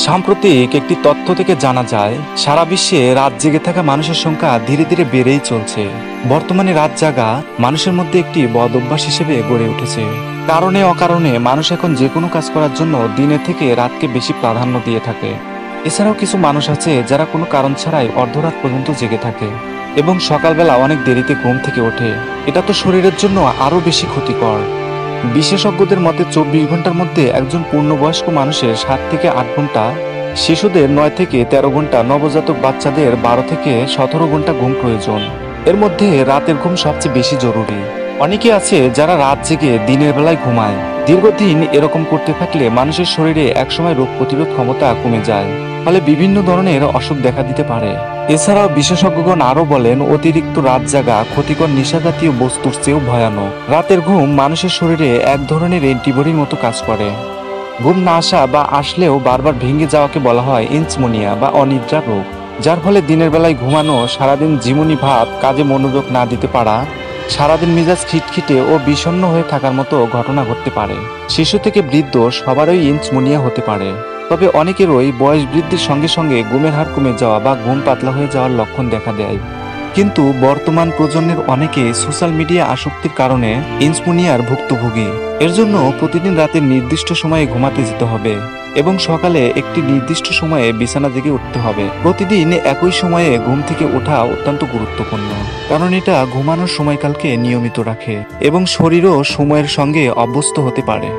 সাম্প্রতিক একটি তথ্য থেকে জানা যায়, সারা বিশ্বে রাত জেগে থাকা মানুষের সংখ্যা ধীরে ধীরে বেড়েই চলছে। বর্তমানে রাত জাগা মানুষের মধ্যে একটি বদ অভ্যাস হিসেবে গড়ে উঠেছে। কারণে অকারণে মানুষ এখন যে কোনো কাজ করার জন্য দিনের থেকে রাতকে বেশি প্রাধান্য দিয়ে থাকে। এছাড়াও কিছু মানুষ আছে যারা কোনো কারণ ছাড়াই অর্ধরাত পর্যন্ত জেগে থাকে এবং সকালবেলা অনেক দেরিতে ঘুম থেকে ওঠে। এটা তো শরীরের জন্য আরও বেশি ক্ষতিকর। বিশেষজ্ঞদের মতে 24 ঘন্টার মধ্যে একজন পূর্ণবয়স্ক মানুষের 7 থেকে 8 ঘন্টা, শিশুদের 9 থেকে 13 ঘন্টা, নবজাতক বাচ্চাদের 12 থেকে 17 ঘন্টা ঘুম প্রয়োজন। এর মধ্যে রাতের ঘুম সবচেয়ে বেশি জরুরি। অনেকে আছে যারা রাত জেগে দিনের বেলায় ঘুমায়। দীর্ঘদিন এরকম করতে থাকলে মানুষের শরীরে একসময় রোগ প্রতিরোধ ক্ষমতা কমে যায়, ফলে বিভিন্ন ধরনের অসুখ দেখা দিতে পারে। এছাড়াও বিশেষজ্ঞগণ আরও বলেন, অতিরিক্ত রাত জাগা ক্ষতিকর নেশাজাতীয় বস্তুর চেয়েও ভয়ানক। রাতের ঘুম মানুষের শরীরে এক ধরনের অ্যান্টিবডির মতো কাজ করে। ঘুম না আসা বা আসলেও বারবার ভেঙে যাওয়াকে বলা হয় ইনসমনিয়া বা অনিদ্রা রোগ, যার ফলে দিনের বেলায় ঘুমানো, সারাদিন ঝিমুনি ভাব, কাজে মনোযোগ না দিতে পারা, সারাদিন মেজাজ খিটখিটে ও বিষণ্ণ হয়ে থাকার মতো ঘটনা ঘটতে পারে। শিশু থেকে বৃদ্ধ সবারই ইনসমনিয়া হতে পারে, তবে অনেকেরই বয়স বৃদ্ধির সঙ্গে সঙ্গে ঘুমের হার কমে যাওয়া বা ঘুম পাতলা হয়ে যাওয়ার লক্ষণ দেখা দেয়। কিন্তু বর্তমান প্রজন্মের অনেকে সোশ্যাল মিডিয়া আসক্তির কারণে ইনসমনিয়ার ভুক্তভোগী। এর জন্য প্রতিদিন রাতে নির্দিষ্ট সময়ে ঘুমাতে যেতে হবে এবং সকালে একটি নির্দিষ্ট সময়ে বিছানা থেকে উঠতে হবে। প্রতিদিন একই সময়ে ঘুম থেকে ওঠা অত্যন্ত গুরুত্বপূর্ণ, কারণ এটা ঘুমানোর সময়কালকে নিয়মিত রাখে এবং শরীরও সময়ের সঙ্গে অভ্যস্ত হতে পারে।